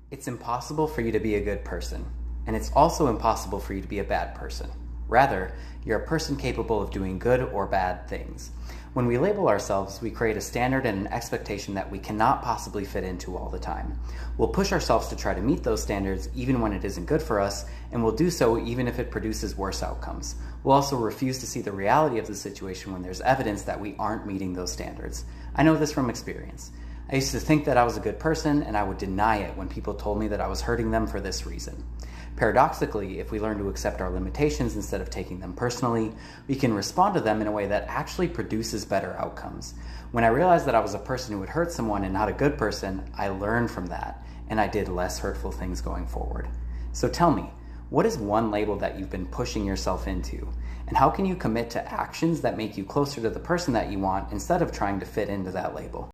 It's impossible for you to be a good person, and it's also impossible for you to be a bad person. Rather, you're a person capable of doing good or bad things. When we label ourselves, we create a standard and an expectation that we cannot possibly fit into all the time. We'll push ourselves to try to meet those standards even when it isn't good for us, and we'll do so even if it produces worse outcomes. We'll also refuse to see the reality of the situation when there's evidence that we aren't meeting those standards. I know this from experience. I used to think that I was a good person, and I would deny it when people told me that I was hurting them for this reason. Paradoxically, if we learn to accept our limitations instead of taking them personally, we can respond to them in a way that actually produces better outcomes. When I realized that I was a person who would hurt someone and not a good person, I learned from that, and I did less hurtful things going forward. So tell me, what is one label that you've been pushing yourself into? And how can you commit to actions that make you closer to the person that you want instead of trying to fit into that label?